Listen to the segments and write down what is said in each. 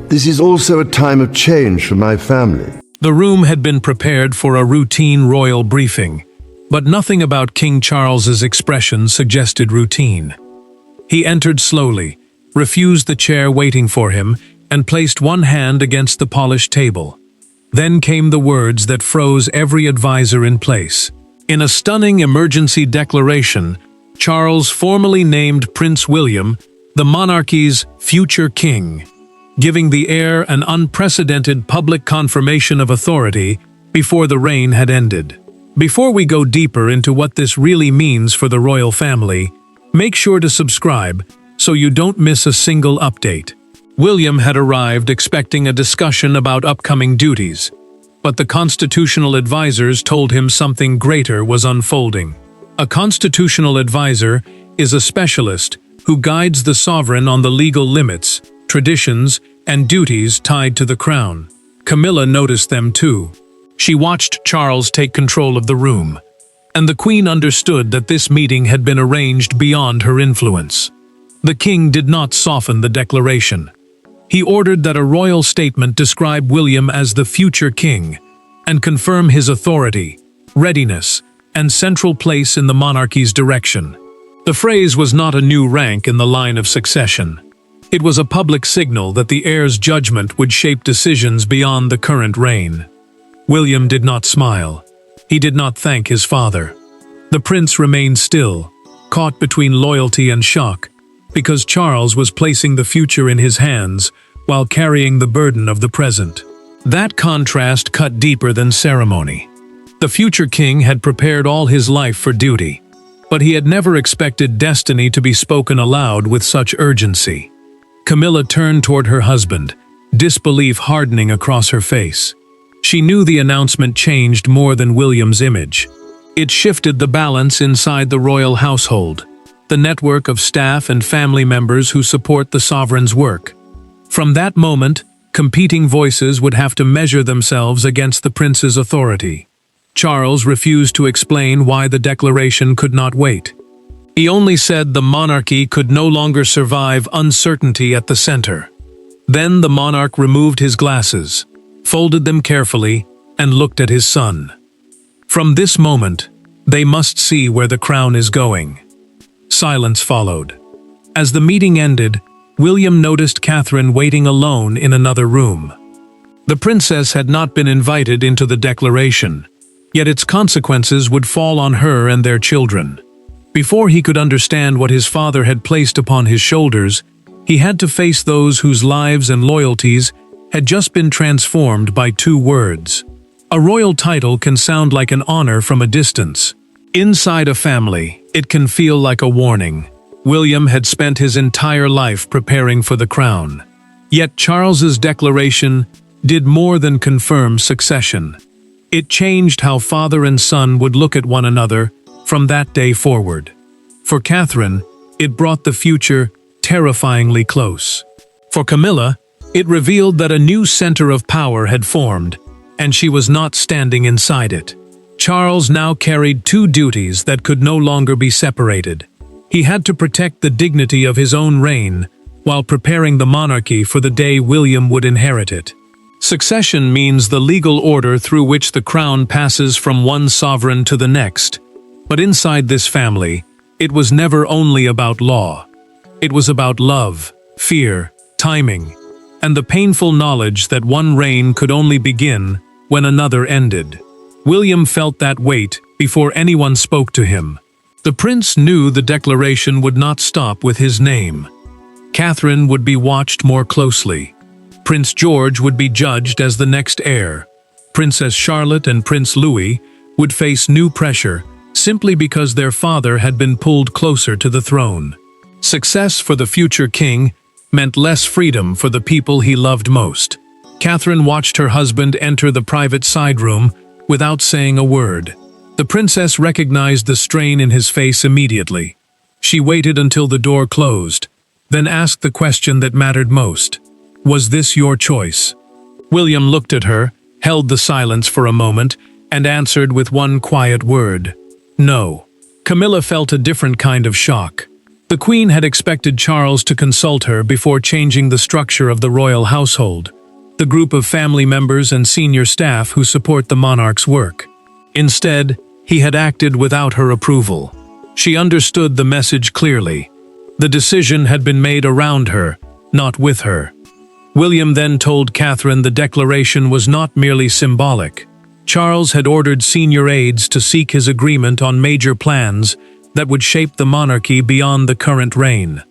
This is also a time of change for my family. The room had been prepared for a routine royal briefing, but nothing about King Charles's expression suggested routine. He entered slowly, refused the chair waiting for him, and placed one hand against the polished table. Then came the words that froze every advisor in place. In a stunning emergency declaration, Charles formally named Prince William the monarchy's future king, giving the heir an unprecedented public confirmation of authority before the reign had ended. Before we go deeper into what this really means for the royal family, make sure to subscribe so you don't miss a single update. William had arrived expecting a discussion about upcoming duties, but the constitutional advisors told him something greater was unfolding. A constitutional advisor is a specialist who guides the sovereign on the legal limits, traditions, and duties tied to the crown. Camilla noticed them too. She watched Charles take control of the room, and the Queen understood that this meeting had been arranged beyond her influence. The king did not soften the declaration. He ordered that a royal statement describe William as the future king and confirm his authority, readiness, and central place in the monarchy's direction. The phrase was not a new rank in the line of succession. It was a public signal that the heir's judgment would shape decisions beyond the current reign. William did not smile. He did not thank his father. The prince remained still, caught between loyalty and shock, because Charles was placing the future in his hands while carrying the burden of the present. That contrast cut deeper than ceremony. The future king had prepared all his life for duty, but he had never expected destiny to be spoken aloud with such urgency. Camilla turned toward her husband, disbelief hardening across her face. She knew the announcement changed more than William's image. It shifted the balance inside the royal household, the network of staff and family members who support the sovereign's work. From that moment, competing voices would have to measure themselves against the prince's authority. Charles refused to explain why the declaration could not wait. He only said the monarchy could no longer survive uncertainty at the center. Then the monarch removed his glasses, folded them carefully, and looked at his son. From this moment, they must see where the crown is going. Silence followed. As the meeting ended, William noticed Catherine waiting alone in another room. The princess had not been invited into the declaration, yet its consequences would fall on her and their children. Before he could understand what his father had placed upon his shoulders, he had to face those whose lives and loyalties had just been transformed by 2 words. A royal title can sound like an honor from a distance. Inside a family, it can feel like a warning. William had spent his entire life preparing for the crown. Yet Charles's declaration did more than confirm succession. It changed how father and son would look at one another from that day forward. For Catherine, it brought the future terrifyingly close. For Camilla, it revealed that a new center of power had formed, and she was not standing inside it. Charles now carried 2 duties that could no longer be separated. He had to protect the dignity of his own reign while preparing the monarchy for the day William would inherit it. Succession means the legal order through which the crown passes from one sovereign to the next. But inside this family, it was never only about law. It was about love, fear, timing, and the painful knowledge that one reign could only begin when another ended. William felt that weight before anyone spoke to him. The prince knew the declaration would not stop with his name. Catherine would be watched more closely. Prince George would be judged as the next heir. Princess Charlotte and Prince Louis would face new pressure simply because their father had been pulled closer to the throne. Success for the future king meant less freedom for the people he loved most. Catherine watched her husband enter the private side room without saying a word. The princess recognized the strain in his face immediately. She waited until the door closed, then asked the question that mattered most. Was this your choice? William looked at her, held the silence for a moment, and answered with one quiet word. No. Camilla felt a different kind of shock. The Queen had expected Charles to consult her before changing the structure of the royal household, the group of family members and senior staff who support the monarch's work. Instead, he had acted without her approval. She understood the message clearly. The decision had been made around her, not with her. William then told Catherine the declaration was not merely symbolic. Charles had ordered senior aides to seek his agreement on major plans that would shape the monarchy beyond the current reign.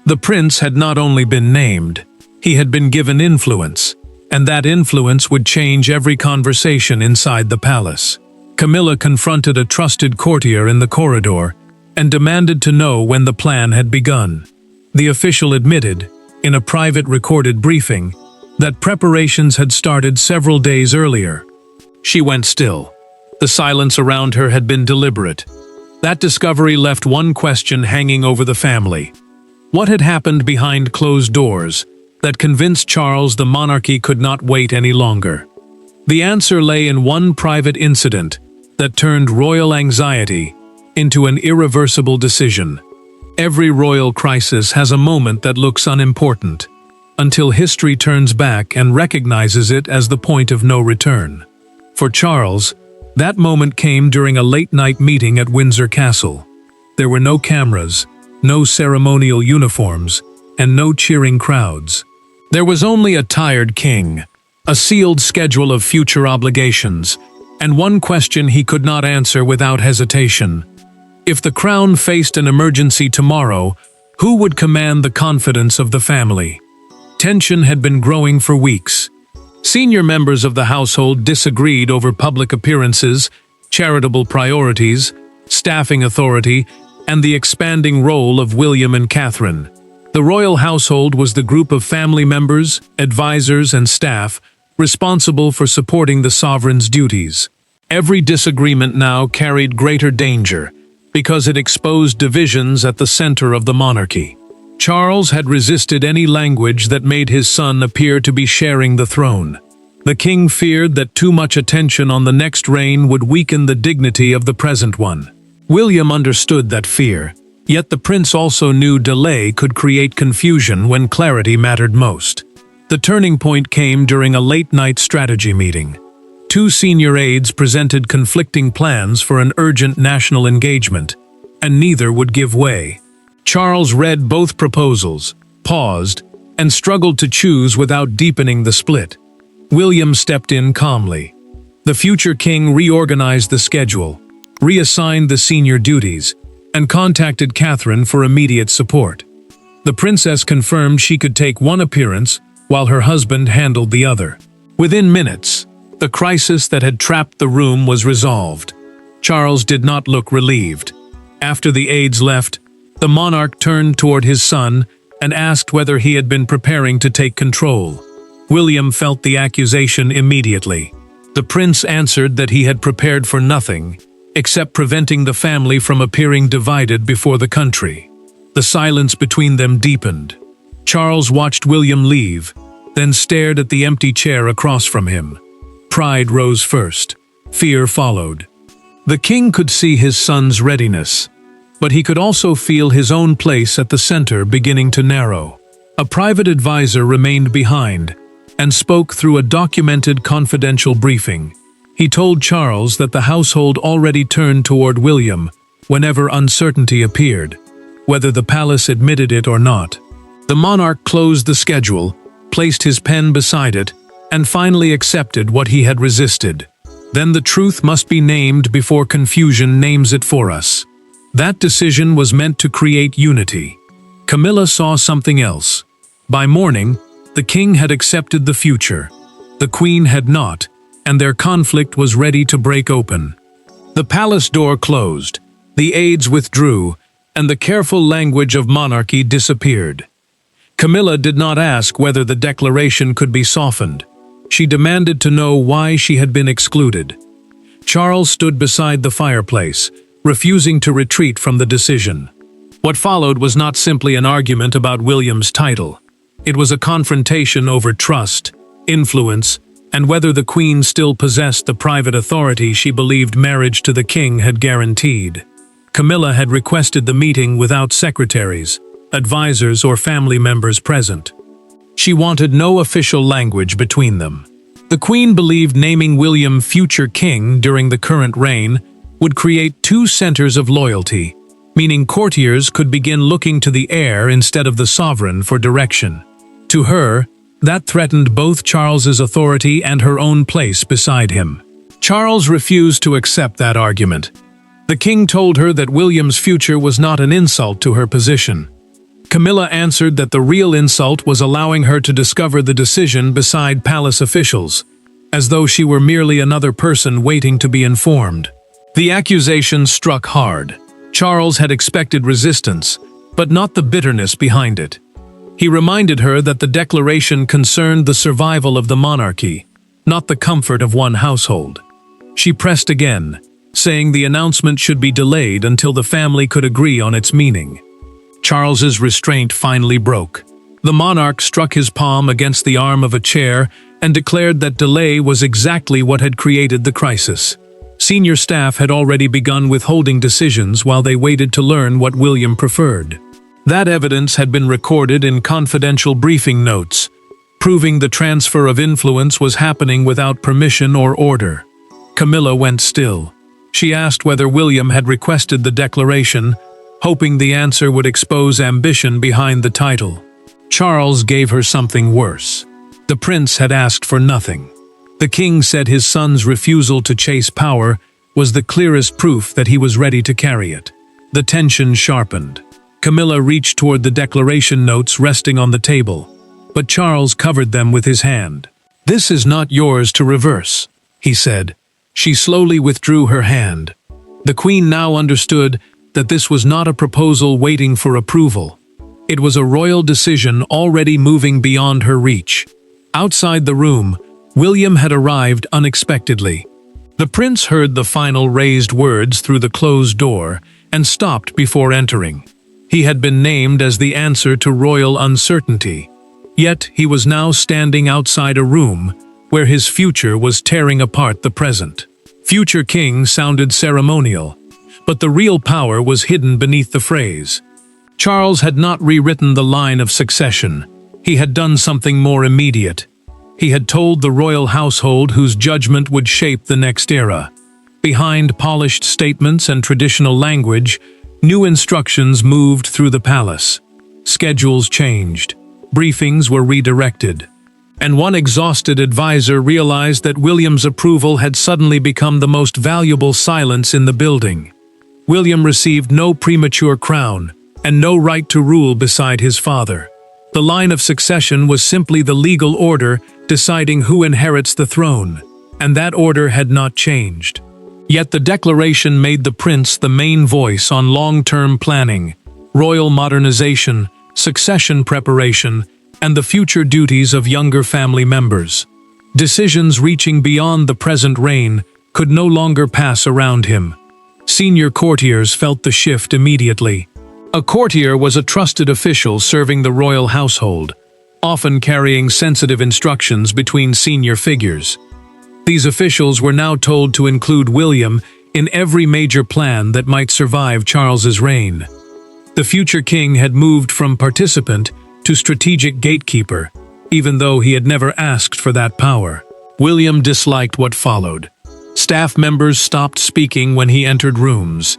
The prince had not only been named, he had been given influence, and that influence would change every conversation inside the palace. Camilla confronted a trusted courtier in the corridor and demanded to know when the plan had begun. The official admitted, in a private recorded briefing, that preparations had started several days earlier. She went still. The silence around her had been deliberate. That discovery left one question hanging over the family. What had happened behind closed doors that convinced Charles the monarchy could not wait any longer? The answer lay in one private incident that turned royal anxiety into an irreversible decision. Every royal crisis has a moment that looks unimportant, until history turns back and recognizes it as the point of no return. For Charles, that moment came during a late-night meeting at Windsor Castle. There were no cameras, no ceremonial uniforms, and no cheering crowds. There was only a tired king, a sealed schedule of future obligations, and one question he could not answer without hesitation. If the crown faced an emergency tomorrow, who would command the confidence of the family? Tension had been growing for weeks. Senior members of the household disagreed over public appearances, charitable priorities, staffing authority, and the expanding role of William and Catherine. The royal household was the group of family members, advisors, and staff responsible for supporting the sovereign's duties. Every disagreement now carried greater danger because it exposed divisions at the center of the monarchy. Charles had resisted any language that made his son appear to be sharing the throne. The king feared that too much attention on the next reign would weaken the dignity of the present one. William understood that fear, yet the prince also knew delay could create confusion when clarity mattered most. The turning point came during a late-night strategy meeting. Two senior aides presented conflicting plans for an urgent national engagement, and neither would give way. Charles read both proposals, paused, and struggled to choose without deepening the split. William stepped in calmly. The future king reorganized the schedule, reassigned the senior duties, and contacted Catherine for immediate support. The princess confirmed she could take one appearance while her husband handled the other. Within minutes, the crisis that had trapped the room was resolved. Charles did not look relieved. After the aides left, the monarch turned toward his son and asked whether he had been preparing to take control. William felt the accusation immediately. The prince answered that he had prepared for nothing, except preventing the family from appearing divided before the country. The silence between them deepened. Charles watched William leave, then stared at the empty chair across from him. Pride rose first. Fear followed. The king could see his son's readiness, but he could also feel his own place at the center beginning to narrow. A private advisor remained behind and spoke through a documented confidential briefing. He told Charles that the household already turned toward William whenever uncertainty appeared, whether the palace admitted it or not. The monarch closed the schedule, placed his pen beside it, and finally accepted what he had resisted. Then the truth must be named before confusion names it for us. That decision was meant to create unity. Camilla saw something else. By morning, the king had accepted the future. The queen had not, and their conflict was ready to break open. The palace door closed, the aides withdrew, and the careful language of monarchy disappeared. Camilla did not ask whether the declaration could be softened. She demanded to know why she had been excluded. Charles stood beside the fireplace, refusing to retreat from the decision. What followed was not simply an argument about William's title. It was a confrontation over trust, influence, and whether the queen still possessed the private authority she believed marriage to the king had guaranteed. Camilla had requested the meeting without secretaries, advisors, or family members present. She wanted no official language between them. The Queen believed naming William future king during the current reign would create two centers of loyalty, meaning courtiers could begin looking to the heir instead of the sovereign for direction. To her, that threatened both Charles's authority and her own place beside him. Charles refused to accept that argument. The king told her that William's future was not an insult to her position. Camilla answered that the real insult was allowing her to discover the decision beside palace officials, as though she were merely another person waiting to be informed. The accusation struck hard. Charles had expected resistance, but not the bitterness behind it. He reminded her that the declaration concerned the survival of the monarchy, not the comfort of one household. She pressed again, saying the announcement should be delayed until the family could agree on its meaning. Charles's restraint finally broke. The monarch struck his palm against the arm of a chair and declared that delay was exactly what had created the crisis. Senior staff had already begun withholding decisions while they waited to learn what William preferred. That evidence had been recorded in confidential briefing notes, proving the transfer of influence was happening without permission or order. Camilla went still. She asked whether William had requested the declaration, hoping the answer would expose ambition behind the title. Charles gave her something worse. The prince had asked for nothing. The king said his son's refusal to chase power was the clearest proof that he was ready to carry it. The tension sharpened. Camilla reached toward the declaration notes resting on the table, but Charles covered them with his hand. "This is not yours to reverse," he said. She slowly withdrew her hand. The queen now understood that this was not a proposal waiting for approval. It was a royal decision already moving beyond her reach. Outside the room, William had arrived unexpectedly. The prince heard the final raised words through the closed door and stopped before entering. He had been named as the answer to royal uncertainty. Yet he was now standing outside a room where his future was tearing apart the present. Future king sounded ceremonial, but the real power was hidden beneath the phrase. Charles had not rewritten the line of succession. He had done something more immediate. He had told the royal household whose judgment would shape the next era. Behind polished statements and traditional language, new instructions moved through the palace. Schedules changed. Briefings were redirected. And one exhausted advisor realized that William's approval had suddenly become the most valuable silence in the building. William received no premature crown and no right to rule beside his father. The line of succession was simply the legal order deciding who inherits the throne, and that order had not changed. Yet the declaration made the prince the main voice on long-term planning, royal modernization, succession preparation, and the future duties of younger family members. Decisions reaching beyond the present reign could no longer pass around him. Senior courtiers felt the shift immediately. A courtier was a trusted official serving the royal household, often carrying sensitive instructions between senior figures. These officials were now told to include William in every major plan that might survive Charles's reign. The future king had moved from participant to strategic gatekeeper, even though he had never asked for that power. William disliked what followed. Staff members stopped speaking when he entered rooms.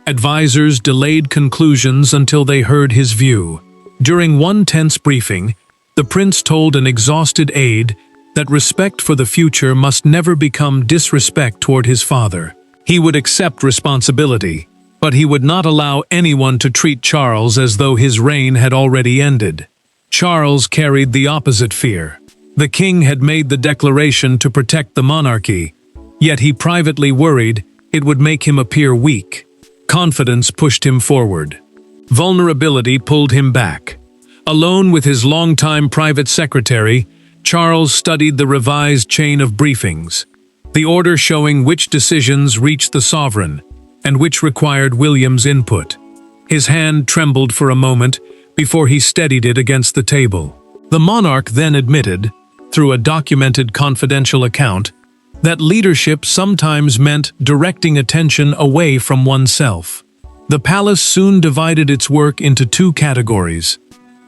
Advisors delayed conclusions until they heard his view. During one tense briefing, the prince told an exhausted aide that respect for the future must never become disrespect toward his father. He would accept responsibility, but he would not allow anyone to treat Charles as though his reign had already ended. Charles carried the opposite fear. The king had made the declaration to protect the monarchy, yet he privately worried it would make him appear weak. Confidence pushed him forward. Vulnerability pulled him back. Alone with his longtime private secretary, Charles studied the revised chain of briefings, the order showing which decisions reached the sovereign and which required William's input. His hand trembled for a moment before he steadied it against the table. The monarch then admitted, through a documented confidential account, that leadership sometimes meant directing attention away from oneself. The palace soon divided its work into two categories.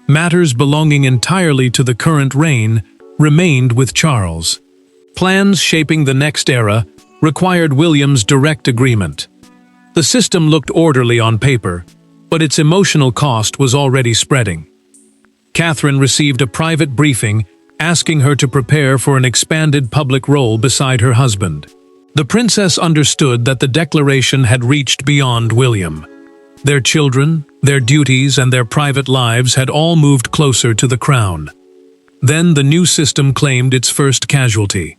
Matters belonging entirely to the current reign remained with Charles. Plans shaping the next era required William's direct agreement. The system looked orderly on paper, but its emotional cost was already spreading. Catherine received a private briefing asking her to prepare for an expanded public role beside her husband. The princess understood that the declaration had reached beyond William. Their children, their duties, and their private lives had all moved closer to the crown. Then the new system claimed its first casualty.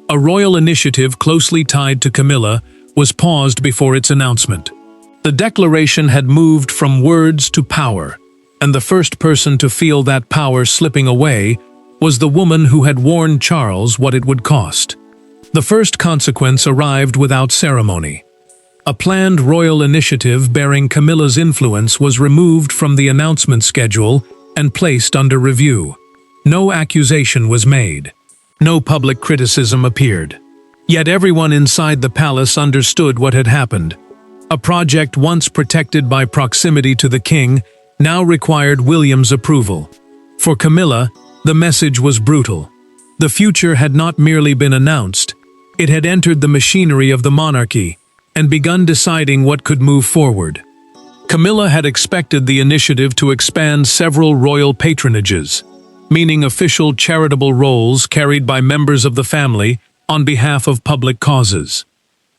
A royal initiative closely tied to Camilla was paused before its announcement. The declaration had moved from words to power, and the first person to feel that power slipping away was the woman who had warned Charles what it would cost. The first consequence arrived without ceremony. A planned royal initiative bearing Camilla's influence was removed from the announcement schedule and placed under review. No accusation was made. No public criticism appeared. Yet everyone inside the palace understood what had happened. A project once protected by proximity to the king now required William's approval. For Camilla, the message was brutal. The future had not merely been announced, it had entered the machinery of the monarchy and begun deciding what could move forward. Camilla had expected the initiative to expand several royal patronages, meaning official charitable roles carried by members of the family on behalf of public causes.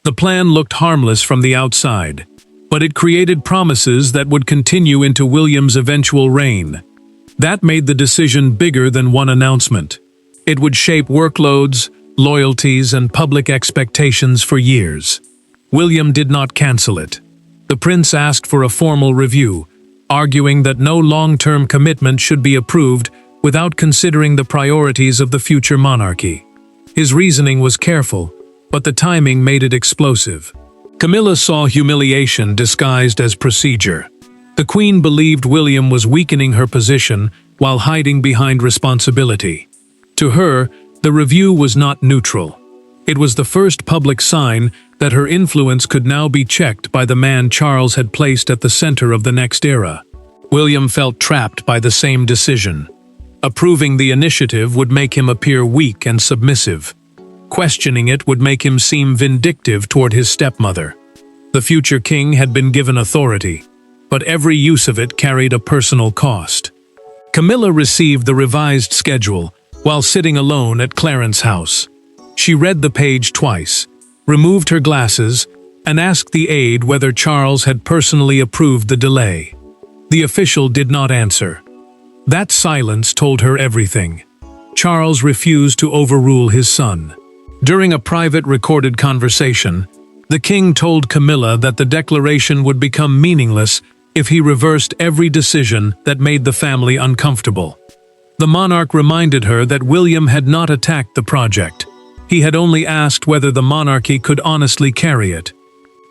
The plan looked harmless from the outside, but it created promises that would continue into William's eventual reign. That made the decision bigger than one announcement. It would shape workloads, loyalties, and public expectations for years. William did not cancel it. The prince asked for a formal review, arguing that no long-term commitment should be approved without considering the priorities of the future monarchy. His reasoning was careful, but the timing made it explosive. Camilla saw humiliation disguised as procedure. The Queen believed William was weakening her position while hiding behind responsibility. To her, the review was not neutral. It was the first public sign that her influence could now be checked by the man Charles had placed at the center of the next era. William felt trapped by the same decision. Approving the initiative would make him appear weak and submissive. Questioning it would make him seem vindictive toward his stepmother. The future king had been given authority, but every use of it carried a personal cost. Camilla received the revised schedule while sitting alone at Clarence's house. She read the page twice, removed her glasses, and asked the aide whether Charles had personally approved the delay. The official did not answer. That silence told her everything. Charles refused to overrule his son. During a private recorded conversation, the king told Camilla that the declaration would become meaningless if he reversed every decision that made the family uncomfortable. The monarch reminded her that William had not attacked the project. He had only asked whether the monarchy could honestly carry it.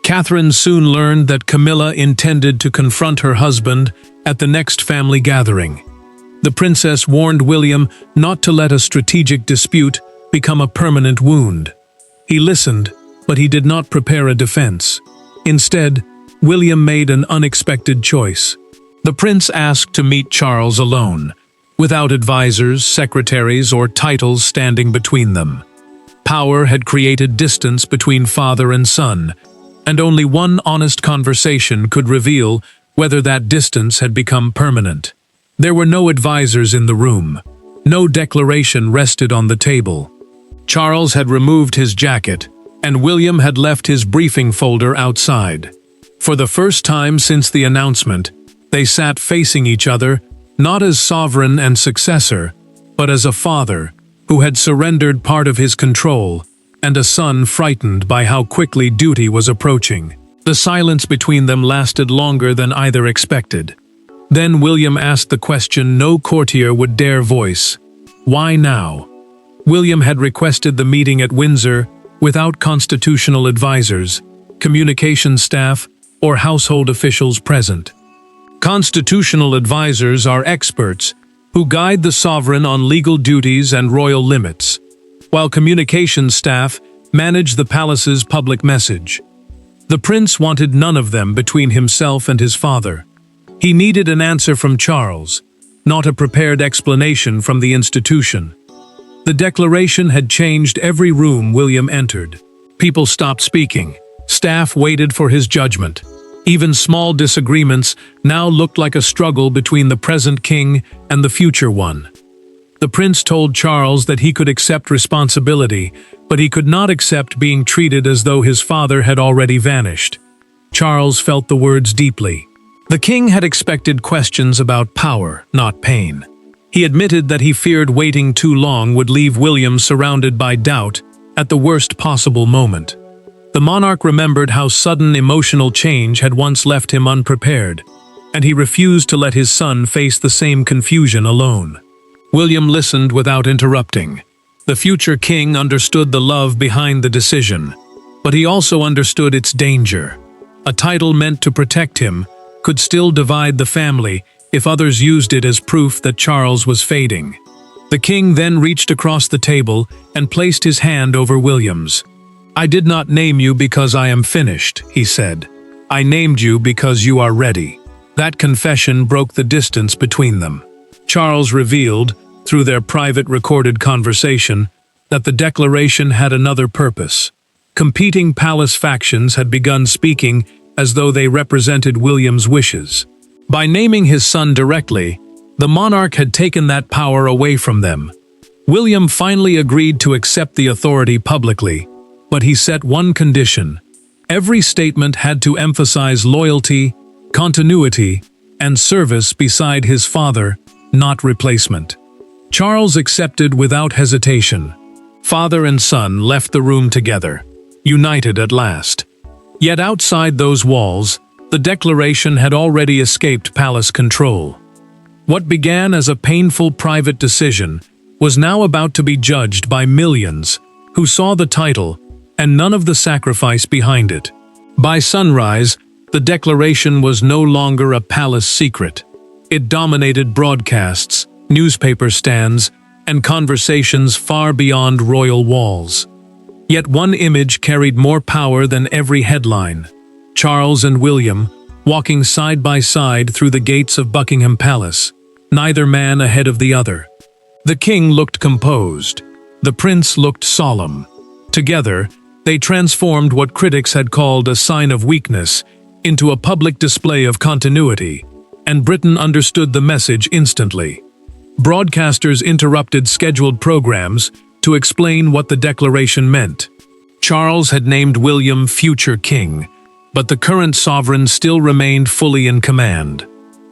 Catherine soon learned that Camilla intended to confront her husband at the next family gathering. The princess warned William not to let a strategic dispute become a permanent wound. He listened, but he did not prepare a defense. Instead, William made an unexpected choice. The prince asked to meet Charles alone, without advisors, secretaries, or titles standing between them. Power had created distance between father and son, and only one honest conversation could reveal whether that distance had become permanent. There were no advisors in the room. No declaration rested on the table. Charles had removed his jacket, and William had left his briefing folder outside. For the first time since the announcement, they sat facing each other, not as sovereign and successor, but as a father who had surrendered part of his control, and a son frightened by how quickly duty was approaching. The silence between them lasted longer than either expected. Then William asked the question no courtier would dare voice. Why now? William had requested the meeting at Windsor without constitutional advisors, communications staff, or household officials present. Constitutional advisors are experts who guide the sovereign on legal duties and royal limits, while communications staff manage the palace's public message. The prince wanted none of them between himself and his father. He needed an answer from Charles, not a prepared explanation from the institution. The declaration had changed every room William entered. People stopped speaking. Staff waited for his judgment. Even small disagreements now looked like a struggle between the present king and the future one. The prince told Charles that he could accept responsibility, but he could not accept being treated as though his father had already vanished. Charles felt the words deeply. The king had expected questions about power, not pain. He admitted that he feared waiting too long would leave William surrounded by doubt at the worst possible moment. The monarch remembered how sudden emotional change had once left him unprepared, and he refused to let his son face the same confusion alone. William listened without interrupting. The future king understood the love behind the decision, but he also understood its danger. A title meant to protect him could still divide the family if others used it as proof that Charles was fading. The king then reached across the table and placed his hand over William's. "I did not name you because I am finished," he said. "I named you because you are ready." That confession broke the distance between them. Charles revealed, through their private recorded conversation, that the declaration had another purpose. Competing palace factions had begun speaking as though they represented William's wishes. By naming his son directly, the monarch had taken that power away from them. William finally agreed to accept the authority publicly, but he set one condition. Every statement had to emphasize loyalty, continuity, and service beside his father, not replacement. Charles accepted without hesitation. Father and son left the room together, united at last. Yet outside those walls, the declaration had already escaped palace control. What began as a painful private decision was now about to be judged by millions who saw the title and none of the sacrifice behind it. By sunrise, the declaration was no longer a palace secret. It dominated broadcasts, newspaper stands, and conversations far beyond royal walls. Yet one image carried more power than every headline. Charles and William, walking side by side through the gates of Buckingham Palace, neither man ahead of the other. The king looked composed. The prince looked solemn. Together, they transformed what critics had called a sign of weakness into a public display of continuity, and Britain understood the message instantly. Broadcasters interrupted scheduled programs to explain what the declaration meant. Charles had named William future king, but the current sovereign still remained fully in command.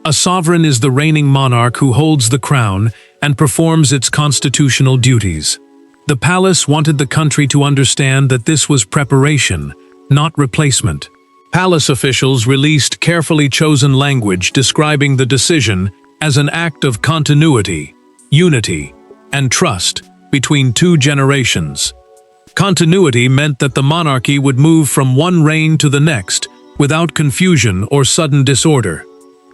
A sovereign is the reigning monarch who holds the crown and performs its constitutional duties. The palace wanted the country to understand that this was preparation, not replacement. Palace officials released carefully chosen language describing the decision as an act of continuity, unity, and trust between two generations. Continuity meant that the monarchy would move from one reign to the next without confusion or sudden disorder.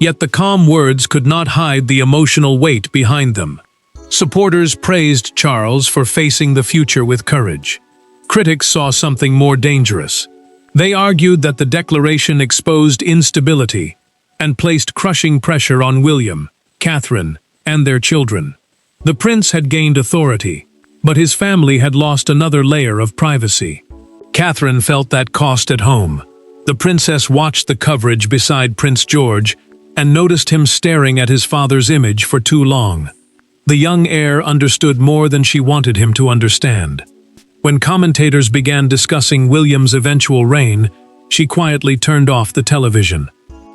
Yet the calm words could not hide the emotional weight behind them. Supporters praised Charles for facing the future with courage. Critics saw something more dangerous. They argued that the declaration exposed instability and placed crushing pressure on William, Catherine, and their children. The prince had gained authority, but his family had lost another layer of privacy. Catherine felt that cost at home. The princess watched the coverage beside Prince George and noticed him staring at his father's image for too long. The young heir understood more than she wanted him to understand. When commentators began discussing William's eventual reign, she quietly turned off the television.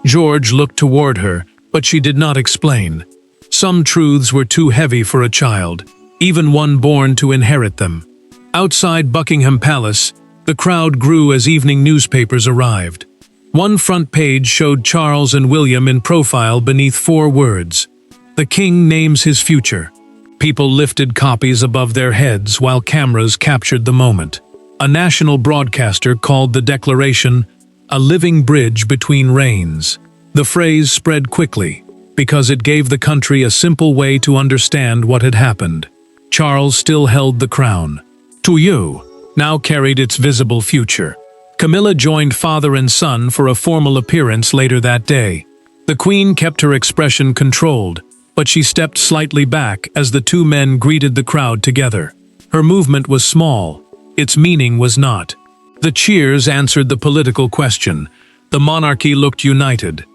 George looked toward her, but she did not explain. Some truths were too heavy for a child, even one born to inherit them. Outside Buckingham Palace, the crowd grew as evening newspapers arrived. One front page showed Charles and William in profile beneath 4 words: "The King names his future." People lifted copies above their heads while cameras captured the moment. A national broadcaster called the declaration a living bridge between reigns. The phrase spread quickly because it gave the country a simple way to understand what had happened. Charles still held the crown. Toulouse now carried its visible future. Camilla joined father and son for a formal appearance later that day. The queen kept her expression controlled, but she stepped slightly back as the two men greeted the crowd together. Her movement was small. Its meaning was not. The cheers answered the political question. The monarchy looked united.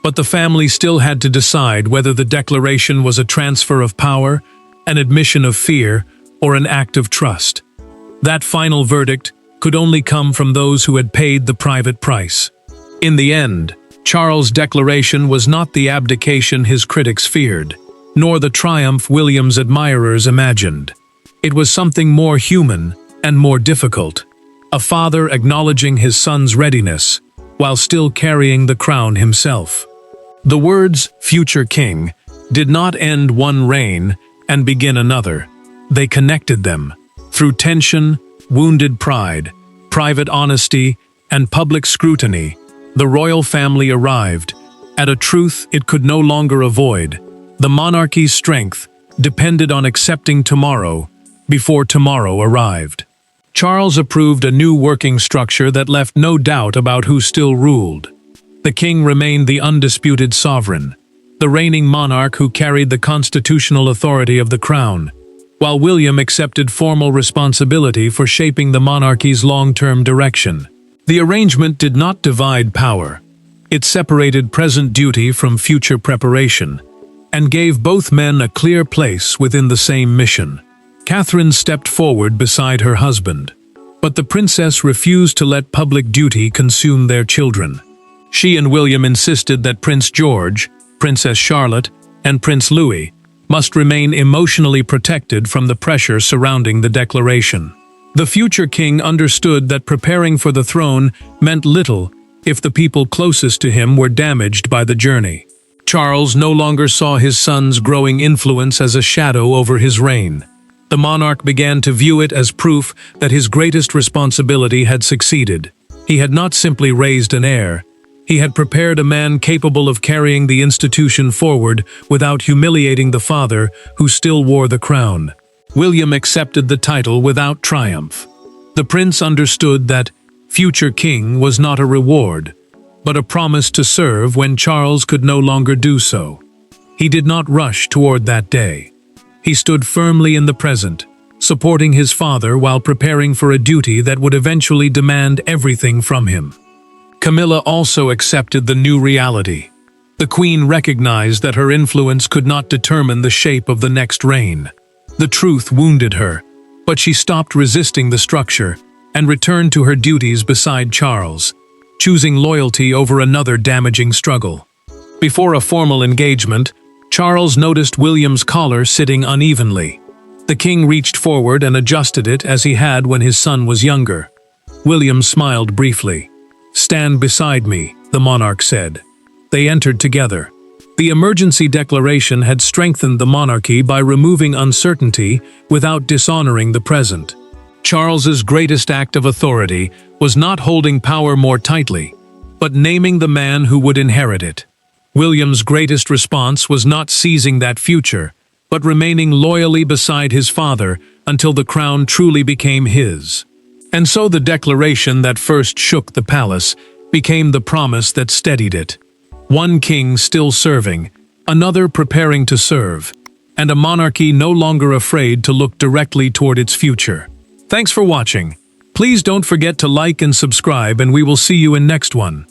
But the family still had to decide whether the declaration was a transfer of power, an admission of fear, or an act of trust. That final verdict could only come from those who had paid the private price. In the end, Charles' declaration was not the abdication his critics feared, nor the triumph William's admirers imagined. It was something more human and more difficult. A father acknowledging his son's readiness, while still carrying the crown himself. The words, "future king," did not end one reign and begin another. They connected them. Through tension, wounded pride, private honesty, and public scrutiny, the royal family arrived at a truth it could no longer avoid. The monarchy's strength depended on accepting tomorrow before tomorrow arrived. Charles approved a new working structure that left no doubt about who still ruled. The king remained the undisputed sovereign, the reigning monarch who carried the constitutional authority of the crown, while William accepted formal responsibility for shaping the monarchy's long-term direction. The arrangement did not divide power. It separated present duty from future preparation, and gave both men a clear place within the same mission. Catherine stepped forward beside her husband, but the princess refused to let public duty consume their children. She and William insisted that Prince George, Princess Charlotte, and Prince Louis must remain emotionally protected from the pressure surrounding the declaration. The future king understood that preparing for the throne meant little if the people closest to him were damaged by the journey. Charles no longer saw his son's growing influence as a shadow over his reign. The monarch began to view it as proof that his greatest responsibility had succeeded. He had not simply raised an heir. He had prepared a man capable of carrying the institution forward without humiliating the father who still wore the crown. William accepted the title without triumph. The prince understood that future king was not a reward, but a promise to serve when Charles could no longer do so. He did not rush toward that day. He stood firmly in the present, supporting his father while preparing for a duty that would eventually demand everything from him. Camilla also accepted the new reality. The queen recognized that her influence could not determine the shape of the next reign. The truth wounded her, but she stopped resisting the structure and returned to her duties beside Charles, choosing loyalty over another damaging struggle. Before a formal engagement, Charles noticed William's collar sitting unevenly. The king reached forward and adjusted it as he had when his son was younger. William smiled briefly. "Stand beside me," the monarch said. They entered together. The emergency declaration had strengthened the monarchy by removing uncertainty without dishonoring the present. Charles's greatest act of authority was not holding power more tightly, but naming the man who would inherit it. William's greatest response was not seizing that future, but remaining loyally beside his father until the crown truly became his. And so the declaration that first shook the palace became the promise that steadied it. One king still serving, another preparing to serve, and a monarchy no longer afraid to look directly toward its future. Thanks for watching. Please don't forget to like and subscribe, and we will see you in next one.